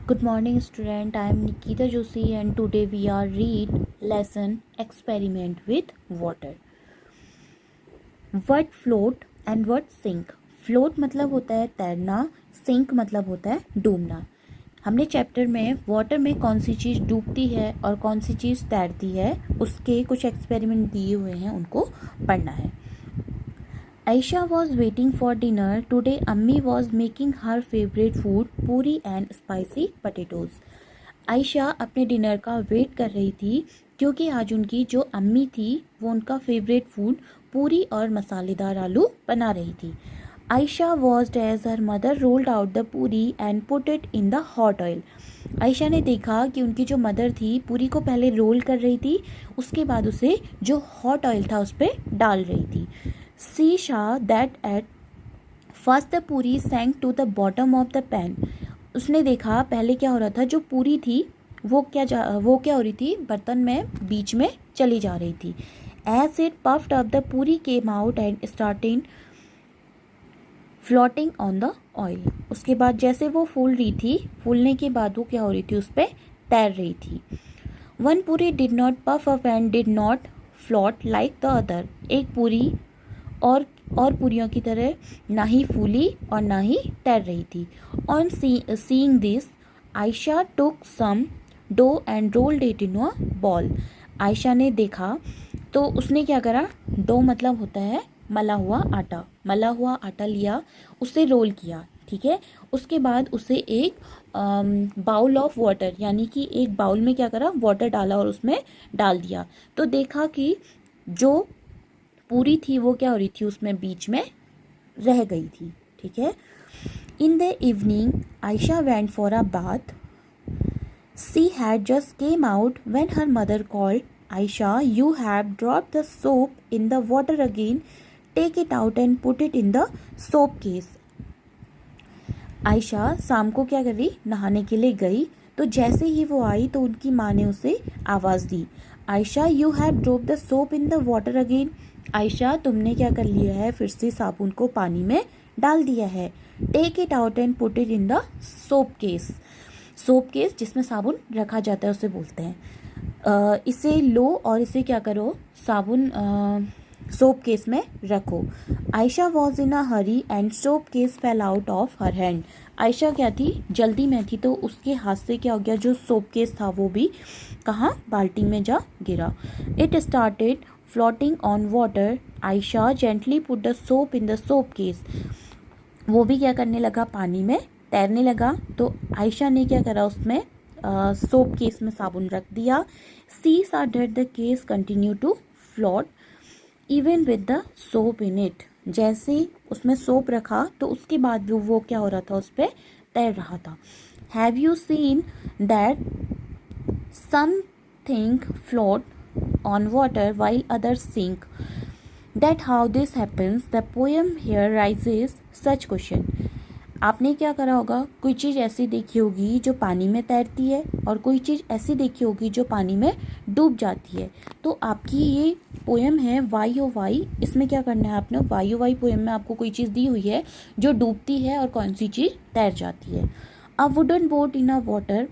Good morning student, I am Nikita Joshi and today we are read lesson experiment with water. What float and what sink? Float मतलब होता है तैरना, sink मतलब होता है डूबना. हमने चैप्टर में वाटर में कौन सी चीज़ डूबती है और कौन सी चीज़ तैरती है उसके कुछ एक्सपेरिमेंट दिए हुए हैं, उनको पढ़ना है. Aisha was waiting for dinner. Today Ammi was making her favorite food, पूरी and spicy potatoes. आयशा अपने डिनर का वेट कर रही थी क्योंकि आज उनकी जो अम्मी थी वो उनका फेवरेट फूड पूरी और मसालेदार आलू बना रही थी. Ayesha watched as her mother rolled out the puri and put it in the hot oil. Ayesha ने देखा कि उनकी जो मदर थी पूरी को पहले रोल कर रही थी, उसके बाद उसे जो हॉट ऑयल था उस पर डाल रही थी. She saw that at first the पूरी sank to the bottom of the pan. उसने देखा पहले क्या हो रहा था, जो पूरी थी वो क्या हो रही थी, बर्तन में बीच में चली जा रही थी. As it puffed up the पूरी came out and started floating on the oil. उसके बाद जैसे वो फूल रही थी, फूलने के बाद वो क्या हो रही थी, उस पर तैर रही थी. One पूरी did not puff up and did not float like the other. एक पूरी और पूरियों की तरह ना ही फूली और ना ही तैर रही थी. On seeing this Ayesha took some dough and rolled it in a ball. Ayesha ने देखा तो उसने क्या करा, डो मतलब होता है मला हुआ आटा. मला हुआ आटा लिया, उसे रोल किया, ठीक है. उसके बाद उसे एक बाउल ऑफ वाटर यानी कि एक बाउल में क्या करा, वाटर डाला और उसमें डाल दिया. तो देखा कि जो पूरी थी वो क्या हो रही थी, उसमें बीच में रह गई थी, ठीक है. In the evening Ayesha went for a bath. She had just came out when her mother called, Ayesha you have dropped the soap in the water again, take it out and put it in the soap case. Ayesha शाम को क्या कर रही, नहाने के लिए गई. तो जैसे ही वो आई तो उनकी माँ ने उसे आवाज़ दी, Ayesha you have dropped the soap in the water again. Ayesha तुमने क्या कर लिया है, फिर से साबुन को पानी में डाल दिया है. Take it out and put it in the soap case. Soap case जिसमें साबुन रखा जाता है उसे बोलते हैं. इसे लो और इसे क्या करो, साबुन सोप केस में रखो. Ayesha was in a Hari and soap case fail out of her hand. Ayesha क्या थी, जल्दी में थी, तो उसके हाथ से क्या हो गया, जो सोप केस था वो भी कहाँ, बाल्टी में जा गिरा. It started floating on water. Ayesha gently put the soap in the soap case. वो भी क्या करने लगा, पानी में तैरने लगा. तो आयशा ने क्या करा, उसमें सोप केस में साबुन रख दिया. सी saw that the case continue to float even with the soap in it. जैसे उसमें सोप रखा तो उसके बाद भी वो क्या हो रहा था, उस पर तैर रहा था. Have you seen that something float on water while others sink? That how this happens? The poem here raises such question. आपने क्या करा होगा, कोई चीज़ ऐसी देखी होगी जो पानी में तैरती है और कोई चीज़ ऐसी देखी होगी जो पानी में डूब जाती है. तो आपकी ये पोएम है वाई ओ वाई. इसमें क्या करना है आपने, वाई ओ वाई पोएम में आपको कोई चीज़ दी हुई है जो डूबती है और कौन सी चीज़ तैर जाती है. A wooden boat in a water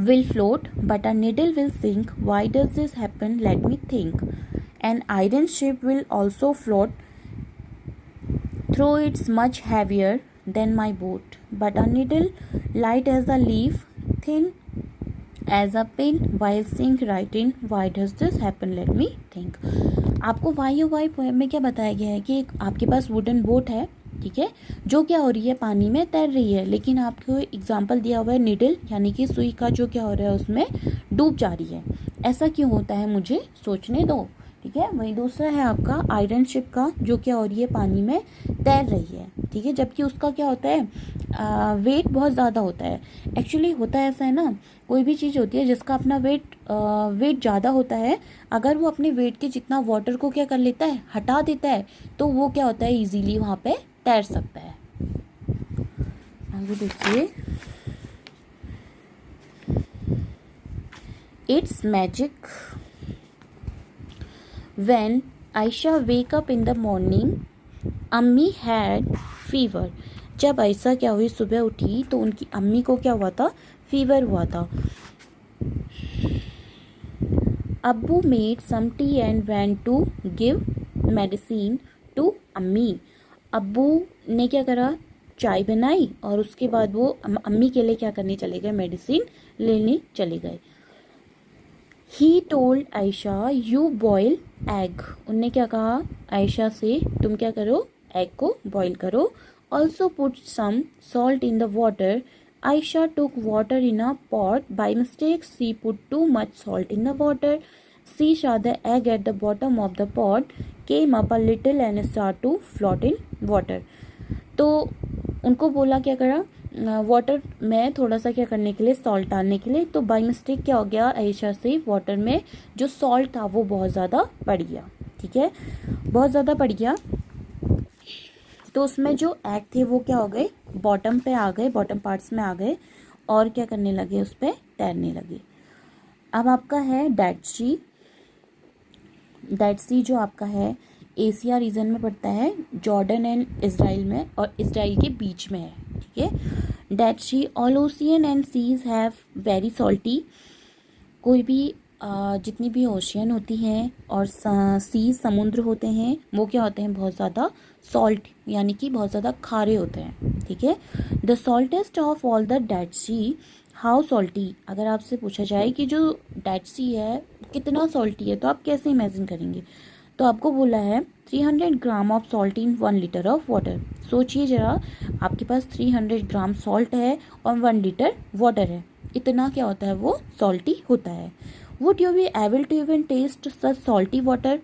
will float but a needle will sink. Why does this happen? Let me think. An iron ship will also float, though it's much heavier than my boat, but a needle light as a leaf, thin as a pin, while sink right in. Why does this happen? Let me think. आपको Y O Y poem में क्या बताया गया है कि आपके पास wooden boat है, ठीक है, जो क्या हो रही है, पानी में तैर रही है, लेकिन आपको एग्जाम्पल दिया हुआ है निडल यानी कि सुई का, जो क्या हो रहा है उसमें डूब जा रही है. ऐसा क्यों होता है मुझे सोचने दो, ठीक है. वही दूसरा है आपका आयरन शिप का, जो क्या हो रही है, पानी में तैर रही है, ठीक है, जबकि उसका क्या होता है, वेट बहुत ज़्यादा होता है. एक्चुअली होता है ऐसा है ना, कोई भी चीज़ होती है जिसका अपना वेट ज़्यादा होता है, अगर वो अपने वेट के जितना वाटर को क्या कर लेता है, हटा देता है, तो वो क्या होता है, इजीली वहाँ पे तैर सकता है. आगे देखिए, it's magic when Aisha wake up in the morning, Ammi had fever. जब आयशा क्या हुई, सुबह उठी तो उनकी अम्मी को क्या हुआ था, फीवर हुआ था। Abbu made some tea and went to give medicine to Ammi. अब्बू ने क्या करा, चाय बनाई और उसके बाद वो अम्मी के लिए क्या करने चले गए, मेडिसिन लेने चले गए। He told Ayesha you boil egg. उनने क्या कहा आयशा से, तुम क्या करो, एग को बॉईल करो। Also put some salt in the water. Ayesha took water in a pot. By mistake she put too much salt in the water. She saw the egg at the bottom of the pot, came up a little and start to float in water. तो उनको बोला क्या करा, water में थोड़ा सा क्या करने के लिए, सॉल्ट डालने के लिए। तो बाई मिस्टेक क्या हो गया, आयशा से वाटर में जो सॉल्ट था वो बहुत ज़्यादा पड़ गया। ठीक है, बहुत ज़्यादा पड़ गया तो उसमें जो एग थे वो क्या हो गए, बॉटम पे आ गए, बॉटम पार्ट्स में आ गए और क्या करने लगे, उस पर तैरने लगे। अब आपका है डेड सी। डेड सी जो आपका है एशिया रीजन में पड़ता है, जॉर्डन एंड इसराइल में, और इसराइल के बीच में है। ठीक है, dead sea. All ocean and seas have very salty. कोई भी जितनी भी ओशियन होती हैं और सी समुद्र होते हैं वो क्या होते हैं, बहुत ज़्यादा सॉल्ट यानी कि बहुत ज़्यादा खारे होते हैं। ठीक है, the saltest of all the Dead Sea how salty. अगर आपसे पूछा जाए कि जो डेड सी है कितना सॉल्टी है तो आप कैसे इमेजिन करेंगे, तो आपको बोला है 300 gram of salt in 1 litre of water. सोचिए जरा, आपके पास 300 ग्राम सॉल्ट है और 1 लीटर वाटर है, इतना क्या होता है, वो सॉल्टी होता है। Would you be able to even taste such salty water.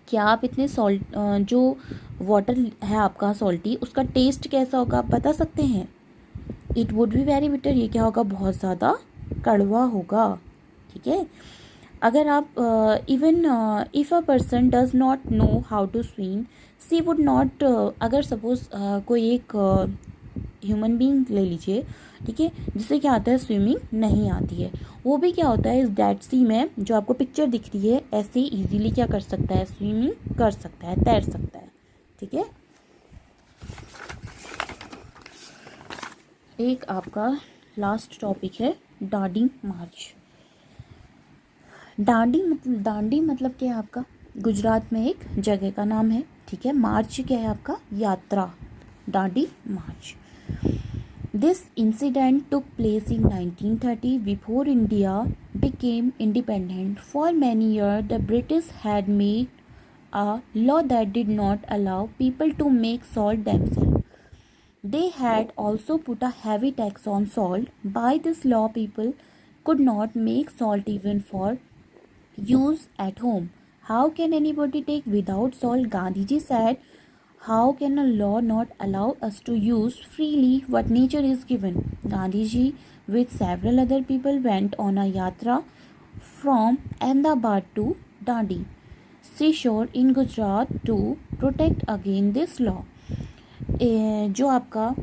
क्या आप इतने सॉल्ट जो वाटर है आपका सॉल्टी, उसका टेस्ट कैसा होगा आप बता सकते हैं। It would be very bitter. ये क्या होगा, बहुत ज़्यादा कड़वा होगा। ठीक है, अगर आप even if a person does not know how to swim she would not. अगर सपोज कोई एक ह्यूमन बीइंग ले लीजिए, ठीक है, जिसे क्या आता है, स्विमिंग नहीं आती है, वो भी क्या होता है इस डेड सी में जो आपको पिक्चर दिख रही है ऐसे इजीली क्या कर सकता है, स्विमिंग कर सकता है, तैर सकता है। ठीक है, एक आपका लास्ट टॉपिक है डांडी मार्च। डांडी मतलब क्या है आपका, गुजरात में एक जगह का नाम है। ठीक है, मार्च क्या है आपका, यात्रा, Dandi March. This incident took place in 1930 before India became independent. For many years, the British had made a law that did not allow people to make salt themselves. They had also put a heavy tax on salt. By this law, people could not make salt even for use at home. How can anybody take without salt? Gandhiji said, how can a law not allow us to use freely what nature is given? Gandhiji with several other people went on a yatra from Ahmedabad to Dandi seashore in Gujarat to protect against this law. जो आपका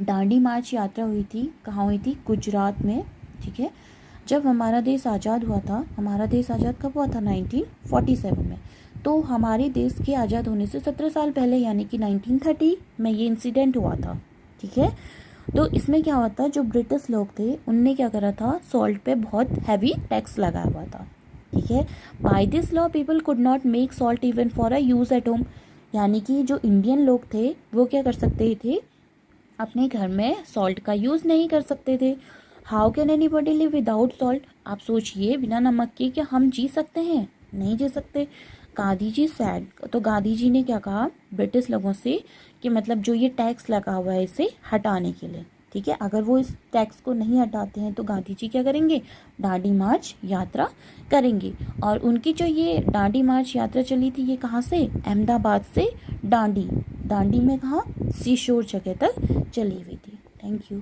डांडी मार्च यात्रा हुई थी, कहाँ हुई थी, गुजरात में। ठीक है, जब हमारा देश आज़ाद हुआ था, हमारा देश आज़ाद कब हुआ था, 1947 में। तो हमारे देश के आज़ाद होने से 17 साल पहले यानी कि 1930 में ये इंसिडेंट हुआ था। ठीक है, तो इसमें क्या हुआ था, जो ब्रिटिश लोग थे उनने क्या करा था, सॉल्ट पे बहुत हैवी टैक्स लगाया हुआ था। ठीक है, by this law people could not make salt even for a use at home. यानी कि जो इंडियन लोग थे वो क्या कर सकते थे, अपने घर में सॉल्ट का यूज़ नहीं कर सकते थे। How can anybody live without salt. आप सोचिए, बिना नमक के क्या हम जी सकते हैं, नहीं जी सकते। गांधी जी सैड, तो गांधी जी ने क्या कहा ब्रिटिश लोगों से कि मतलब जो ये टैक्स लगा हुआ है इसे हटाने के लिए। ठीक है, अगर वो इस टैक्स को नहीं हटाते हैं तो गांधी जी क्या करेंगे, डांडी मार्च यात्रा करेंगे। और उनकी जो ये डांडी मार्च यात्रा चली थी ये कहाँ से, अहमदाबाद से डांडी में कहाँ, सीशोर जगह तक चली हुई थी। Thank you.